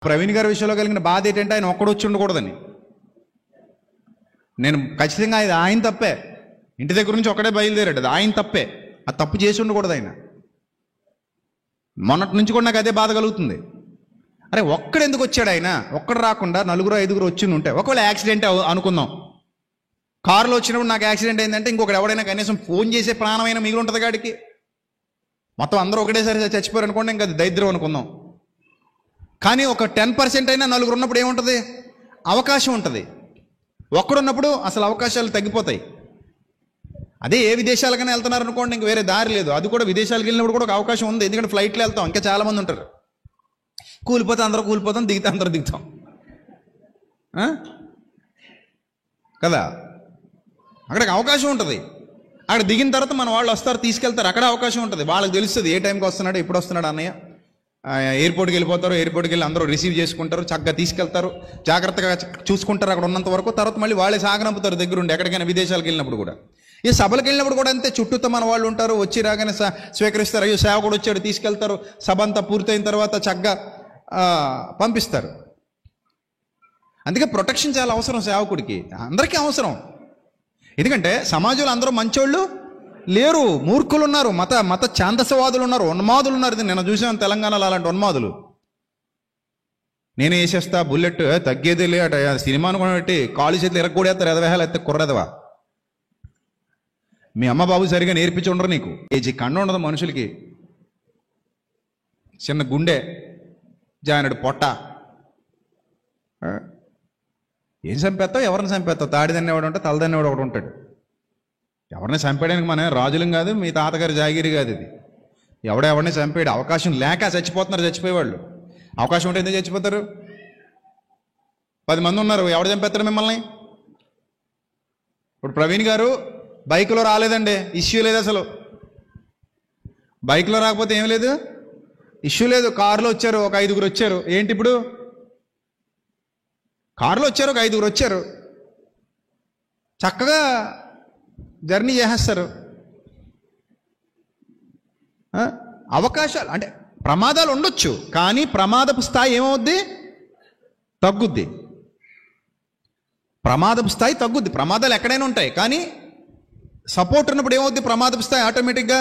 ప్రవీణ్ గారి విషయంలో కలిగిన బాధ ఏంటంటే ఆయన ఒక్కడు వచ్చి ఉండకూడదని. నేను ఖచ్చితంగా ఇది ఆయన తప్పే, ఇంటి దగ్గర నుంచి ఒక్కడే బయలుదేరాడు, అది ఆయన తప్పే, ఆ తప్పు చేసి ఉండకూడదు ఆయన. మొన్నటి నుంచి కూడా నాకు అదే బాధ కలుగుతుంది. అరే ఒక్కడు ఎందుకు వచ్చాడు ఆయన? ఒక్కడు రాకుండా 4-5 వచ్చి ఉంటే, ఒకవేళ యాక్సిడెంట్ అనుకుందాం, కారులో వచ్చినప్పుడు నాకు యాక్సిడెంట్ అయిందంటే ఇంకొకటి ఎవడైనా కనీసం ఫోన్ చేసే ప్రాణమైనా మిగిలి ఉంటుంది గాడికి. మొత్తం అందరూ ఒకటేసారి చచ్చిపోయారు అనుకోండి, ఇంకా అది దరిద్రం అనుకుందాం. కానీ ఒక 10% అయినా 4 ఉన్నప్పుడు ఏముంటుంది? అవకాశం ఉంటుంది. ఒక్కడున్నప్పుడు అసలు అవకాశాలు తగ్గిపోతాయి. అదే ఏ విదేశాలకైనా వెళ్తున్నారు అనుకోండి, ఇంక వేరే దారి లేదు. అది కూడా విదేశాలకు వెళ్ళినప్పుడు కూడా ఒక అవకాశం ఉంది, ఎందుకంటే ఫ్లైట్లో వెళ్తాం, ఇంకా చాలామంది ఉంటారు. కూలిపోతే అందరూ కూలిపోతాం, దిగితే అందరూ దిగుతాం కదా. అక్కడికి అవకాశం ఉంటుంది. అక్కడ దిగిన తర్వాత మన వాళ్ళు వస్తారు, తీసుకెళ్తారు, అక్కడ అవకాశం ఉంటుంది. వాళ్ళకి తెలుస్తుంది ఏ టైంకి వస్తున్నాడు, ఎప్పుడు వస్తున్నాడు అన్నయ్య. ఎయిర్పోర్ట్కి వెళ్ళిపోతారు, ఎయిర్పోర్ట్కి వెళ్ళి అందరూ రిసీవ్ చేసుకుంటారు, చక్కగా తీసుకెళ్తారు, జాగ్రత్తగా చూసుకుంటారు అక్కడ ఉన్నంత వరకు. తర్వాత మళ్ళీ వాళ్ళే సాగనంపుతారు దగ్గరుండి, ఎక్కడికైనా విదేశాలకు వెళ్ళినప్పుడు కూడా. ఈ సభలకు వెళ్ళినప్పుడు కూడా అంతే, చుట్టూతో మన వాళ్ళు ఉంటారు, వచ్చి రాగానే స్వీకరిస్తారు. అయ్యో సేవకుడు వచ్చాడు, తీసుకెళ్తారు. సభ అంతా పూర్తయిన తర్వాత చక్కగా పంపిస్తారు. అందుకే ప్రొటెక్షన్ చాలా అవసరం సేవకుడికి, అందరికీ అవసరం. ఎందుకంటే సమాజంలో అందరూ మంచోళ్ళు లేరు, మూర్ఖులు ఉన్నారు, మత ఛాందసవాదులు ఉన్నారు, ఉన్మాదులు ఉన్నారు. ఇది నేను చూసాను తెలంగాణలో అలాంటి ఉన్మాదులు. నేనే వేసేస్తా బుల్లెట్, తగ్గేదే లే అట సినిమాను కూడా పెట్టి కాలు చేతులు ఎరగకూడేస్తారు, ఎదవేహాలు ఎత్తే కుర్రదవా. మీ అమ్మ బాబు సరిగా నేర్పించి ఉండరు నీకు. ఏజీ కండ ఉండదు మనుషులకి, చిన్న గుండె, జానడు పొట్ట. ఏం చంపేస్తావు, ఎవరిని చంపేస్తావు? తాడిదన్నేవాడు ఉంటే తలదన్నేవాడు ఒకడు ఉంటాడు. ఎవరిని చంపేయడానికి మనం రాజులం కాదు, మీ తాతగారి జాగిరి కాదు ఇది. ఎవరిని చంపేయడు. అవకాశం లేక చచ్చిపోతున్నారు, చచ్చిపోయేవాళ్ళు. అవకాశం ఉంటే ఎందుకు చచ్చిపోతారు? 10 మంది ఉన్నారు, ఎవడు చంపేస్తారు మిమ్మల్ని? ఇప్పుడు ప్రవీణ్ గారు బైక్లో రాలేదండి, ఇష్యూ లేదు అసలు. బైక్లో రాకపోతే ఏం లేదు, ఇష్యూ లేదు. కారులో వచ్చారు, ఒక 5 వచ్చారు. ఏంటి ఇప్పుడు? కారులో వచ్చారు, ఒక 5 వచ్చారు, చక్కగా జర్నీ చేసేస్తారు. అవకాశాలు అంటే ప్రమాదాలు ఉండొచ్చు, కానీ ప్రమాదపు స్థాయి ఏమవుద్ది? తగ్గుద్ది. ప్రమాదపు స్థాయి తగ్గుద్ది. ప్రమాదాలు ఎక్కడైనా ఉంటాయి, కానీ సపోర్ట్ ఉన్నప్పుడు ఏమవుద్ది? ప్రమాదపు స్థాయి ఆటోమేటిక్గా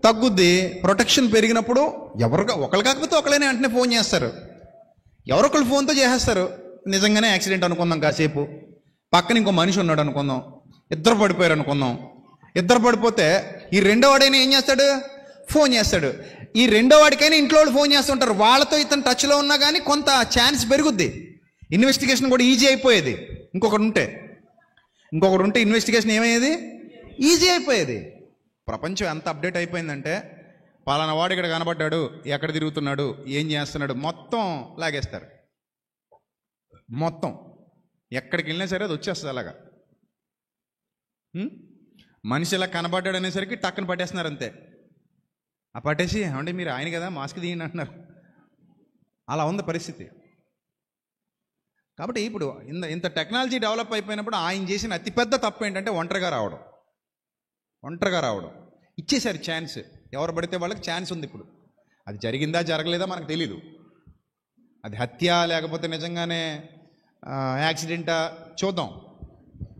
తగ్గుద్ది. ప్రొటెక్షన్ పెరిగినప్పుడు ఒకళ్ళు కాకపోతే ఒకళ్ళైనా వెంటనే ఫోన్ చేస్తారు, ఎవరొకళ్ళు ఫోన్తో చేసేస్తారు. నిజంగానే యాక్సిడెంట్ అనుకుందాం, కాసేపు పక్కన ఇంకో మనిషి ఉన్నాడు అనుకుందాం, ఇద్దరు పడిపోయారు అనుకుందాం. ఇద్దరు పడిపోతే ఈ రెండో వాడైనా ఏం చేస్తాడు? ఫోన్ చేస్తాడు. ఈ రెండో వాడికైనా ఇంట్లో వాళ్ళు ఫోన్ చేస్తుంటారు. వాళ్ళతో ఇతను టచ్లో ఉన్నా కానీ కొంత ఛాన్స్ పెరుగుద్ది. ఇన్వెస్టిగేషన్ కూడా ఈజీ అయిపోయేది. ఇంకొకటి ఉంటే ఇన్వెస్టిగేషన్ ఏమయ్యేది? ఈజీ అయిపోయేది. ప్రపంచం ఎంత అప్డేట్ అయిపోయిందంటే, పలానా వాడు ఇక్కడ కనబడ్డాడు, ఎక్కడ తిరుగుతున్నాడు, ఏం చేస్తున్నాడు, మొత్తం లాగేస్తారు. మొత్తం ఎక్కడికి వెళ్ళినా సరే అది వచ్చేస్తుంది అలాగా. మనిషి ఇలా కనబడ్డాడు అనేసరికి టక్కన పట్టేస్తున్నారు అంతే. ఆ పట్టేసి ఏమంటే మీరు ఆయన కదా, మాస్క్ తీయండి అంటున్నారు. అలా ఉంది పరిస్థితి. కాబట్టి ఇప్పుడు ఇంత టెక్నాలజీ డెవలప్ అయిపోయినప్పుడు ఆయన చేసిన అతిపెద్ద తప్పు ఏంటంటే ఒంటరిగా రావడం. ఇచ్చేశారు ఛాన్స్, ఎవరు పడితే వాళ్ళకి ఛాన్స్ ఉంది. ఇప్పుడు అది జరిగిందా జరగలేదా మనకు తెలీదు. అది హత్య లేకపోతే నిజంగానే యాక్సిడెంటా చూద్దాం.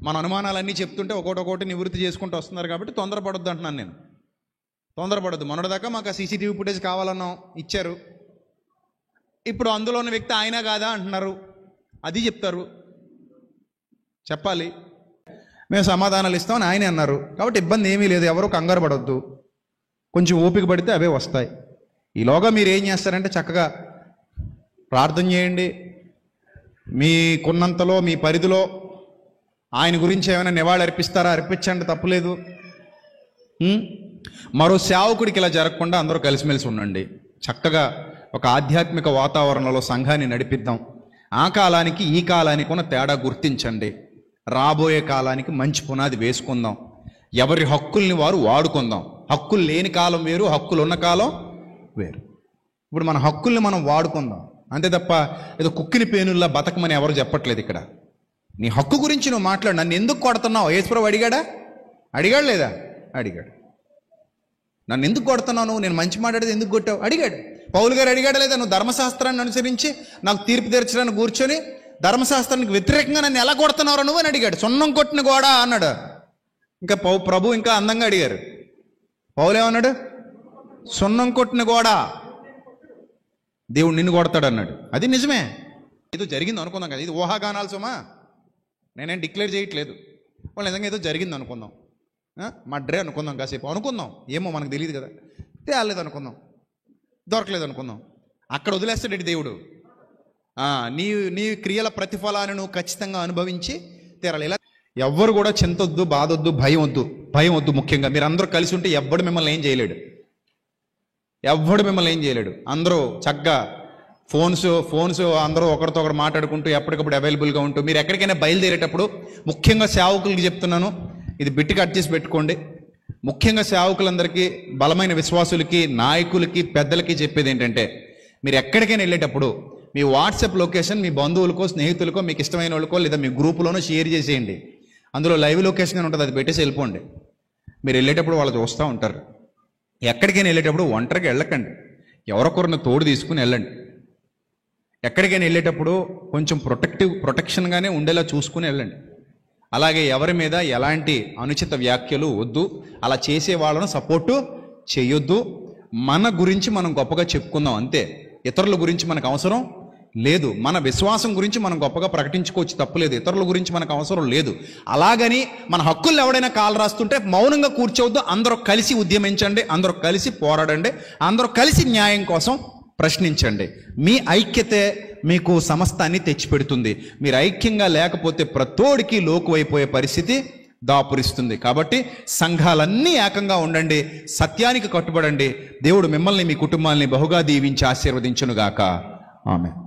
మన అనుమానాలన్నీ చెప్తుంటే ఒక్కొక్కటి నివృత్తి చేసుకుంటూ వస్తున్నారు. కాబట్టి తొందరపడొద్దు అంటున్నాను నేను. తొందరపడొద్దు. మొన్నటిదాకా మాకు ఆ సీసీటీవీ ఫుటేజ్ కావాలన్నాం, ఇచ్చారు. ఇప్పుడు అందులో ఉన్న వ్యక్తి ఆయన కాదా అంటున్నారు. అది చెప్తారు, చెప్పాలి. మేము సమాధానాలు ఇస్తామని ఆయనే అన్నారు. కాబట్టి ఇబ్బంది ఏమీ లేదు, ఎవరు కంగారు పడొద్దు. కొంచెం ఓపిక పడితే అవే వస్తాయి. ఈలోగా మీరు ఏం చేస్తారంటే చక్కగా ప్రార్థన చేయండి. మీకున్నంతలో మీ పరిధిలో ఆయన గురించి ఏమైనా నివాళి అర్పిస్తారా, అర్పించండి, తప్పులేదు. మరో సేవకుడికి ఇలా జరగకుండా అందరూ కలిసిమెలిసి ఉండండి. చక్కగా ఒక ఆధ్యాత్మిక వాతావరణంలో సంఘాన్ని నడిపిద్దాం. ఆ కాలానికి ఈ కాలానికి ఉన్న తేడా గుర్తించండి. రాబోయే కాలానికి మంచి పునాది వేసుకుందాం. ఎవరి హక్కుల్ని వారు వాడుకుందాం. హక్కులు లేని కాలం వేరు, హక్కులు ఉన్న కాలం వేరు. ఇప్పుడు మన హక్కుల్ని మనం వాడుకుందాం అంతే తప్ప ఏదో కుక్కిని పేనుల్లా బతకమని ఎవరు చెప్పట్లేదు ఇక్కడ. నీ హక్కు గురించి నువ్వు మాట్లాడు. నన్ను ఎందుకు కొడుతున్నావు? యేసుప్రభు అడిగాడా? అడిగాడు లేదా? అడిగాడు. నన్ను ఎందుకు కొడుతున్నావు? నేను మంచి మాట్లాడేది ఎందుకు కొట్టావు? అడిగాడు. పౌలు గారు అడిగాడు లేదా, నువ్వు ధర్మశాస్త్రాన్ని అనుసరించి నాకు తీర్పు తీర్చడానికి కూర్చొని ధర్మశాస్త్రానికి వ్యతిరేకంగా నన్ను ఎలా కొడుతున్నావు నువ్వు అని అడిగాడు. సున్నం కొట్టిన గోడ అన్నాడు. ఇంకా ప్రభు ఇంకా అందంగా అడిగారు. పౌలు ఏమన్నాడు? సున్నం కొట్టిన గోడ, దేవుడు నిన్ను కొడతాడు అన్నాడు. అది నిజమే, ఏదో జరిగింది అనుకుందాం కదా, ఇది ఊహాగానాలు సుమా, నేనేం డిక్లేర్ చేయట్లేదు. వాళ్ళు నిజంగా ఏదో జరిగింది అనుకుందాం, మడ్రే అనుకుందాం, కాసేపు అనుకుందాం, ఏమో మనకు తెలియదు కదా, తేలేదు అనుకుందాం, దొరకలేదు అనుకుందాం, అక్కడ వదిలేస్తాడు దేవుడు. నీ నీ క్రియల ప్రతిఫలాన్ని నువ్వు ఖచ్చితంగా అనుభవించి తీరాలి. ఇలా ఎవ్వరు కూడా చింతొద్దు, బాధొద్దు, భయం వద్దు. ముఖ్యంగా మీరు అందరూ కలిసి ఉంటే ఎవ్వడు మిమ్మల్ని ఏం చేయలేడు, అందరూ చక్కగా ఫోన్స్ అందరూ ఒకరితో ఒకరు మాట్లాడుకుంటూ ఎప్పటికప్పుడు అవైలబుల్గా ఉంటూ, మీరు ఎక్కడికైనా బయలుదేరేటప్పుడు ముఖ్యంగా సేవకులకి చెప్తున్నాను, ఇది బిట్టి కట్ చేసి పెట్టుకోండి. ముఖ్యంగా సేవకులందరికీ, బలమైన విశ్వాసులకి, నాయకులకి, పెద్దలకి చెప్పేది ఏంటంటే, మీరు ఎక్కడికైనా వెళ్ళేటప్పుడు మీ వాట్సాప్ లొకేషన్ మీ బంధువులకో, స్నేహితులకో, మీకు ఇష్టమైన వాళ్ళకో లేదా మీ గ్రూపులోనో షేర్ చేసేయండి. అందులో లైవ్ లొకేషన్ ఉంటుంది, అది పెట్టేసి వెళ్ళిపోండి. మీరు వెళ్ళేటప్పుడు వాళ్ళు చూస్తూ ఉంటారు. ఎక్కడికైనా వెళ్ళేటప్పుడు ఒంటరిగా వెళ్ళకండి, ఎవరొకరిని తోడు తీసుకుని వెళ్ళండి. ఎక్కడికైనా వెళ్ళేటప్పుడు కొంచెం ప్రొటెక్షన్గానే ఉండేలా చూసుకుని వెళ్ళండి. అలాగే ఎవరి మీద ఎలాంటి అనుచిత వ్యాఖ్యలు వద్దు, అలా చేసే వాళ్ళను సపోర్టు చేయొద్దు. మన గురించి మనం గొప్పగా చెప్పుకుందాం అంతే, ఇతరుల గురించి మనకు అవసరం లేదు. మన విశ్వాసం గురించి మనం గొప్పగా ప్రకటించుకోవచ్చు, తప్పులేదు. ఇతరుల గురించి మనకు అవసరం లేదు. అలాగని మన హక్కులను ఎవడైనా కాలు రాస్తుంటే మౌనంగా కూర్చోవద్దు. అందరూ కలిసి ఉద్యమించండి, అందరూ కలిసి పోరాడండి, అందరూ కలిసి న్యాయం కోసం ప్రశ్నించండి. మీ ఐక్యతే మీకు సమస్తాన్ని తెచ్చిపెడుతుంది. మీరు ఐక్యంగా లేకపోతే ప్రతోడికి లోకువైపోయే పరిస్థితి దాపురిస్తుంది. కాబట్టి సంఘాలన్నీ ఏకంగా ఉండండి, సత్యానికి కట్టుబడండి. దేవుడు మిమ్మల్ని, మీ కుటుంబాన్ని బహుగా దీవించి ఆశీర్వదించునుగాక. ఆమేన్.